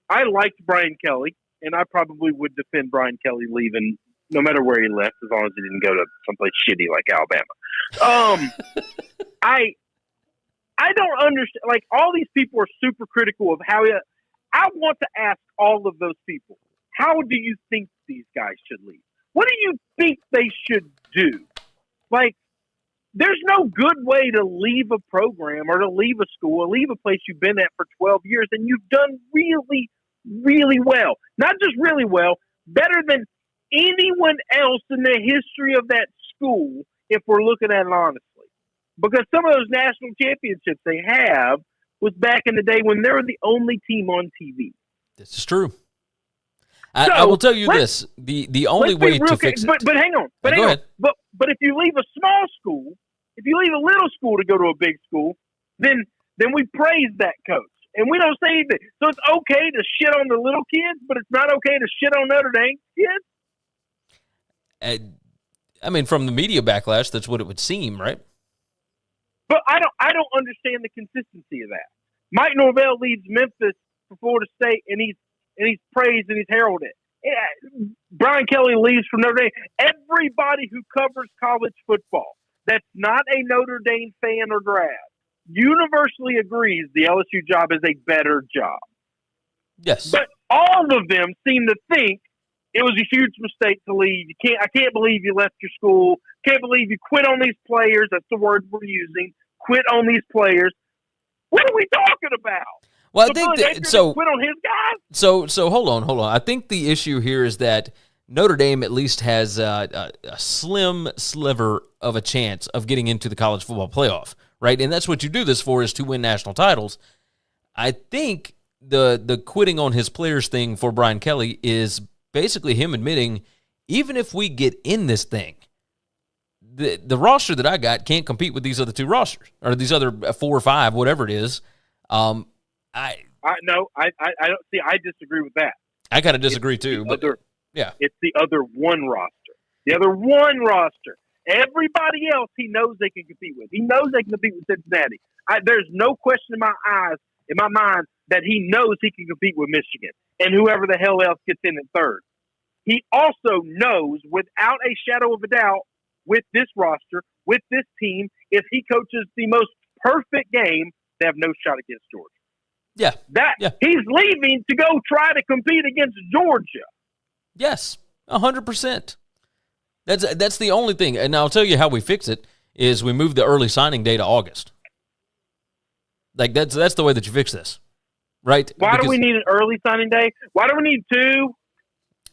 I liked Brian Kelly, and I probably would defend Brian Kelly leaving no matter where he left, as long as he didn't go to someplace shitty like Alabama. I don't understand. Like, all these people are super critical of how I want to ask all of those people, how do you think these guys should leave? What do you think they should do? Like, there's no good way to leave a program or to leave a school or leave a place you've been at for 12 years and you've done really, really well. Not just really well, better than anyone else in the history of that school, if we're looking at it honestly. Because some of those national championships they have was back in the day when they were the only team on TV. This is true. I will tell you this: the only way to fix it. But hang on. But if you leave a small school, if you leave a little school to go to a big school, then we praise that coach, and we don't say anything. So it's okay to shit on the little kids, but it's not okay to shit on Notre Dame kids. I mean, from the media backlash, that's what it would seem, right? But I don't understand the consistency of that. Mike Norvell leaves Memphis for Florida State, and he's praised and he's heralded. Yeah, Brian Kelly leaves from Notre Dame. Everybody who covers college football that's not a Notre Dame fan or grad universally agrees the LSU job is a better job. Yes. But all of them seem to think it was a huge mistake to leave. I can't believe you left your school. Can't believe you quit on these players. That's the word we're using. Quit on these players. What are we talking about? Well, I think quit on his guys. So hold on. I think the issue here is that Notre Dame at least has a slim sliver of a chance of getting into the college football playoff, right? And that's what you do this for, is to win national titles. I think the quitting on his players thing for Brian Kelly is basically him admitting, even if we get in this thing, the roster that I got can't compete with these other two rosters, or these other 4 or 5, whatever it is. I don't see. I disagree with that. I kind of disagree too. Yeah, it's the other one roster. The other one roster. Everybody else, he knows they can compete with. He knows they can compete with Cincinnati. There's no question in my mind, that he knows he can compete with Michigan and whoever the hell else gets in at third. He also knows, without a shadow of a doubt, with this roster, with this team, if he coaches the most perfect game, they have no shot against Georgia. Yeah. He's leaving to go try to compete against Georgia. Yes, 100%. That's the only thing. And I'll tell you how we fix it is we move the early signing day to August. Like that's the way that you fix this, right? Why do we need an early signing day? Why do we need 2?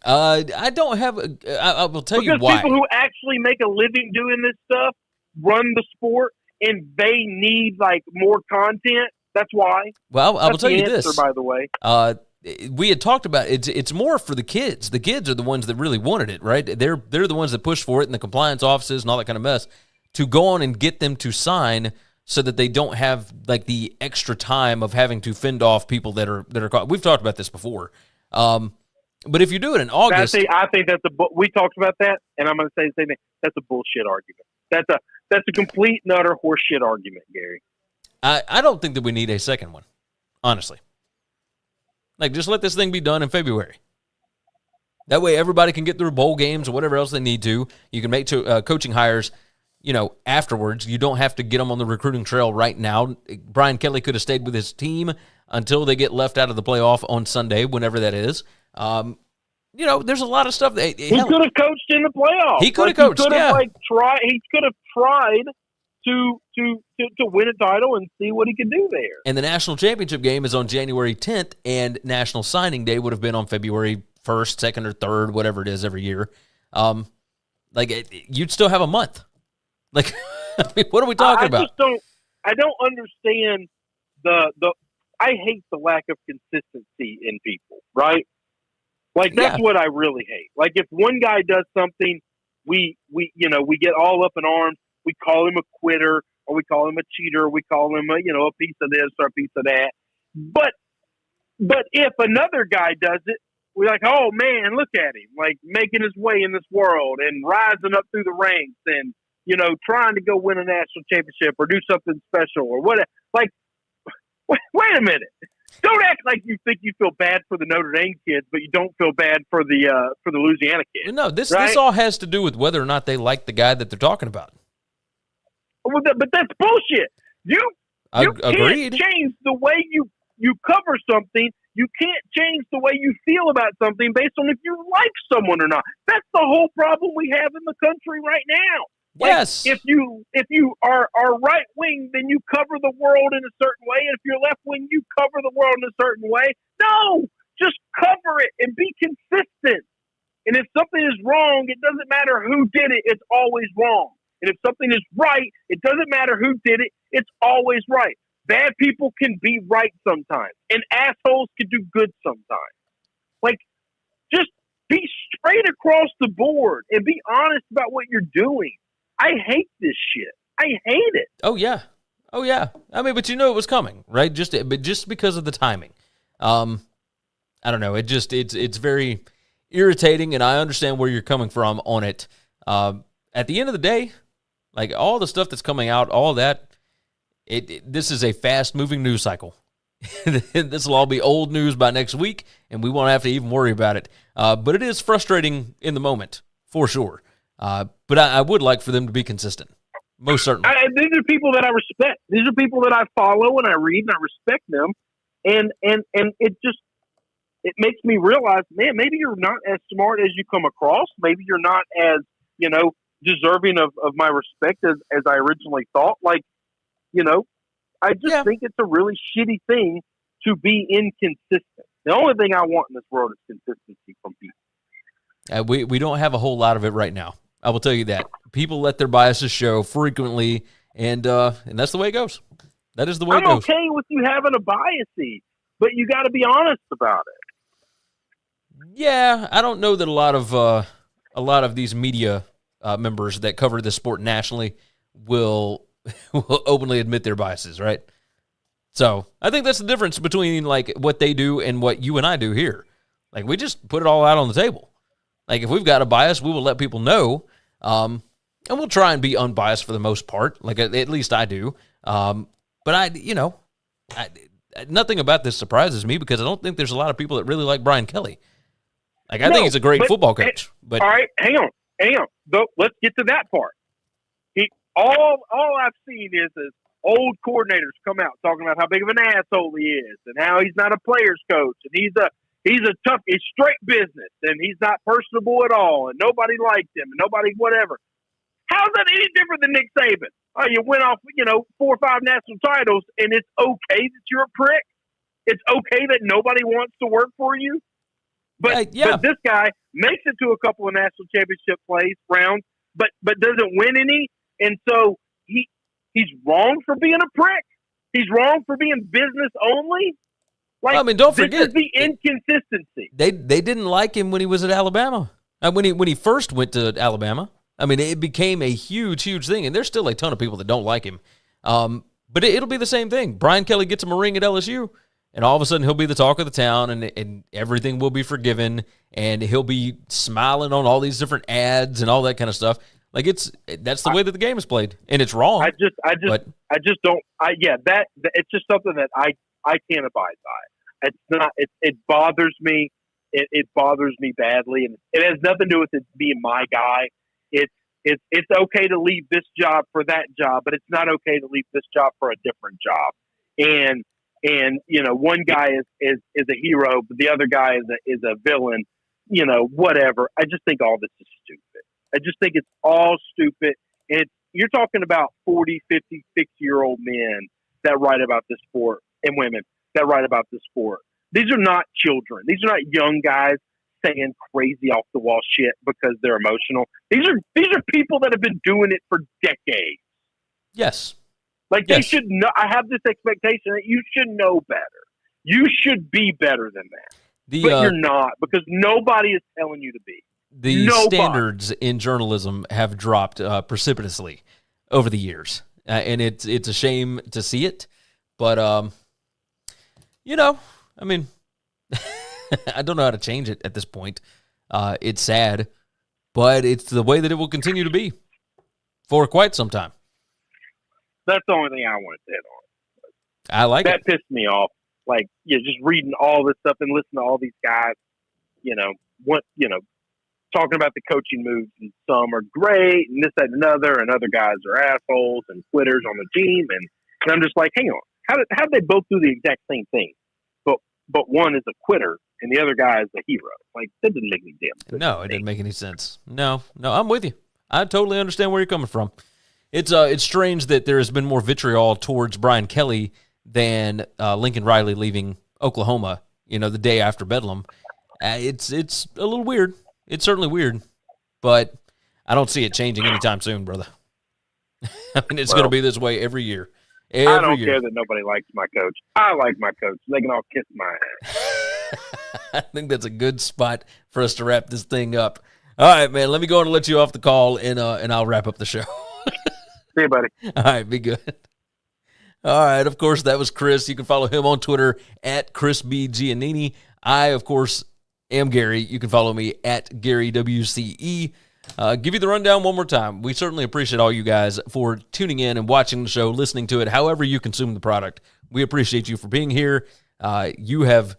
I don't have. I will tell you why. Because people who actually make a living doing this stuff run the sport, and they need more content. That's why. Well, I will tell you this. By the way, we had talked about it's more for the kids. The kids are the ones that really wanted it, right? They're the ones that pushed for it, and the compliance offices and all that kind of mess to go on and get them to sign, so that they don't have the extra time of having to fend off people that are caught. We've talked about this before. But if you do it in August, I think that's we talked about that, and I'm going to say the same thing. That's a bullshit argument. That's a complete and utter horseshit argument, Gary. I don't think that we need a second one, honestly. Just let this thing be done in February. That way, everybody can get through bowl games or whatever else they need to. You can make coaching hires, afterwards. You don't have to get them on the recruiting trail right now. Brian Kelly could have stayed with his team until they get left out of the playoff on Sunday, whenever that is. There's a lot of stuff. He could have coached in the playoffs. He could have coached. He could have tried to win a title and see what he could do there. And the national championship game is on January 10th, and national signing day would have been on February 1st, 2nd, or 3rd, whatever it is every year. You'd still have a month. What are we talking about? I don't understand I hate the lack of consistency in people, right? That's what I really hate. If one guy does something, we get all up in arms. We call him a quitter, or we call him a cheater, or we call him a piece of this or a piece of that. But if another guy does it, we're like, oh man, look at him, making his way in this world and rising up through the ranks and trying to go win a national championship or do something special or whatever. Wait a minute. Don't act like you think you feel bad for the Notre Dame kids, but you don't feel bad for the Louisiana kids. No, this all has to do with whether or not they like the guy that they're talking about. Well, but that's bullshit. You agreed. Can't change the way you cover something. You can't change the way you feel about something based on if you like someone or not. That's the whole problem we have in the country right now. Yes. If you are right wing, then you cover the world in a certain way, and if you're left wing, you cover the world in a certain way. No, just cover it and be consistent. And if something is wrong, it doesn't matter who did it; it's always wrong. And if something is right, it doesn't matter who did it; it's always right. Bad people can be right sometimes, and assholes can do good sometimes. Just be straight across the board and be honest about what you're doing. I hate this shit. I hate it. Oh yeah. I mean, but it was coming, right? Just because of the timing. I don't know. It's very irritating, and I understand where you're coming from on it. At the end of the day, all the stuff that's coming out, all that, this is a fast-moving news cycle. This will all be old news by next week, and we won't have to even worry about it. But it is frustrating in the moment, for sure. But I would like for them to be consistent. Most certainly. These are people that I respect. These are people that I follow and I read and I respect them. And it makes me realize, man, maybe you're not as smart as you come across. Maybe you're not as, deserving of my respect as I originally thought. Like, I just think it's a really shitty thing to be inconsistent. The only thing I want in this world is consistency from people. We don't have a whole lot of it right now. I will tell you that. People let their biases show frequently, and that's the way it goes. That is the way it goes. I'm okay with you having a bias, but you got to be honest about it. Yeah, I don't know that a lot of these media members that cover this sport nationally will openly admit their biases, right? So I think that's the difference between like what they do and what you and I do here. Like we just put it all out on the table. Like if we've got a bias, we will let people know, and we'll try and be unbiased for the most part. Like at least I do. But nothing about this surprises me because I don't think there's a lot of people that really like Brian Kelly. Like I think he's a great football coach. But all right, hang on. Let's get to that part. All I've seen is old coordinators come out talking about how big of an asshole he is and how he's not a player's coach and he's straight business and he's not personable at all and nobody liked him and nobody whatever. How's that any different than Nick Saban? Oh, you went off, 4 or 5 national titles and it's okay that you're a prick. It's okay that nobody wants to work for you. But this guy makes it to a couple of national championship rounds, but doesn't win any. And so he's wrong for being a prick. He's wrong for being business only. Like, I mean, don't forget this is the inconsistency. They didn't like him when he was at Alabama. When he first went to Alabama, I mean, it became a huge, huge thing. And there's still a ton of people that don't like him. But it'll be the same thing. Brian Kelly gets him a ring at LSU, and all of a sudden he'll be the talk of the town, and everything will be forgiven, and he'll be smiling on all these different ads and all that kind of stuff. Like that's the way that the game is played, and it's wrong. It's just something that I can't abide by. It's not. It bothers me. It bothers me badly, and it has nothing to do with it being my guy. It's okay to leave this job for that job, but it's not okay to leave this job for a different job. And one guy is a hero, but the other guy is a villain. Whatever. I just think all this is stupid. I just think it's all stupid. And you're talking about 40, 50, 60-year-old men that write about this sport and women that write about this sport. These are not children. These are not young guys saying crazy off the wall shit because they're emotional. These are people that have been doing it for decades. Yes. Like they should know. I have this expectation that you should know better. You should be better than that. But you're not, because nobody is telling you to be. Standards in journalism have dropped precipitously over the years, and it's a shame to see it. But I mean, I don't know how to change it at this point. It's sad, but it's the way that it will continue to be for quite some time. That's the only thing I want to hit on. I like that. It. Pissed me off. Like, just reading all this stuff and listening to all these guys, talking about the coaching moves, and some are great, and this, that, and another, and other guys are assholes and quitters on the team, and I'm just like, hang on, how did they both do the exact same thing? But one is a quitter, and the other guy is a hero. Like, that didn't make any damn sense. No, it didn't make any sense. No, I'm with you. I totally understand where you're coming from. It's strange that there has been more vitriol towards Brian Kelly than Lincoln Riley leaving Oklahoma, the day after Bedlam. It's a little weird. It's certainly weird, but I don't see it changing anytime soon, brother. I mean, it's going to be this way every year. I don't care that nobody likes my coach. I like my coach. They can all kiss my ass. I think that's a good spot for us to wrap this thing up. All right, man, let me go and let you off the call, and I'll wrap up the show. See you, buddy. All right, be good. All right, of course, that was Chris. You can follow him on Twitter at Chris B. Giannini. I, of course, am Gary. You can follow me at Gary WCE. Give you the rundown one more time. We certainly appreciate all you guys for tuning in and watching the show, listening to it, however you consume the product. We appreciate you for being here. You have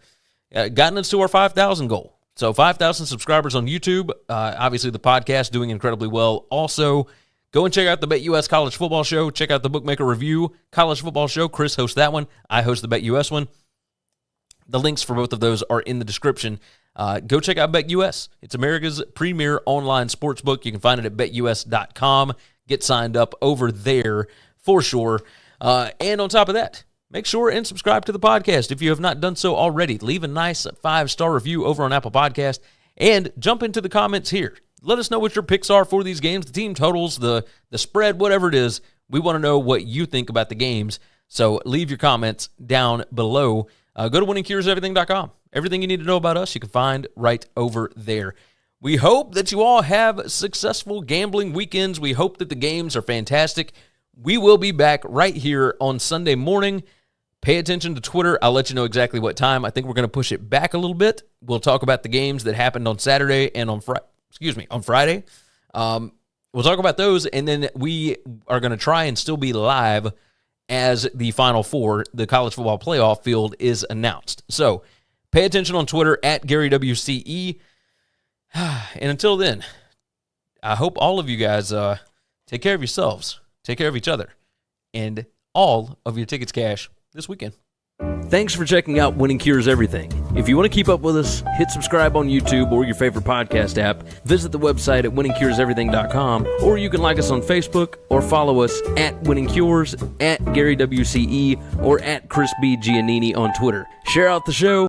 gotten us to our 5,000 goal. So 5,000 subscribers on YouTube. Obviously, the podcast doing incredibly well. Also, Go and check out the BetUS College Football Show. Check out the Bookmaker Review College Football Show. Chris hosts that one. I host the BetUS one. The links for both of those are in the description. Go check out BetUS. It's America's premier online sports book. You can find it at betus.com. Get signed up over there for sure. And on top of that, make sure and subscribe to the podcast if you have not done so already. Leave a nice 5-star review over on Apple Podcast and jump into the comments here. Let us know what your picks are for these games, the team totals, the spread, whatever it is. We want to know what you think about the games. So leave your comments down below. Go to winningcureseverything.com. Everything you need to know about us, you can find right over there. We hope that you all have successful gambling weekends. We hope that the games are fantastic. We will be back right here on Sunday morning. Pay attention to Twitter. I'll let you know exactly what time. I think we're going to push it back a little bit. We'll talk about the games that happened on Saturday and on Friday. We'll talk about those, and then we are going to try and still be live as the Final Four, the college football playoff field, is announced. So pay attention on Twitter at GaryWCE. And until then, I hope all of you guys take care of yourselves, take care of each other, and all of your tickets cash this weekend. Thanks for checking out Winning Cures Everything. If you want to keep up with us, hit subscribe on YouTube or your favorite podcast app. Visit the website at winningcureseverything.com, or you can like us on Facebook or follow us at Winning Cures, at GaryWCE, or at Chris B. Giannini on Twitter. Share out the show.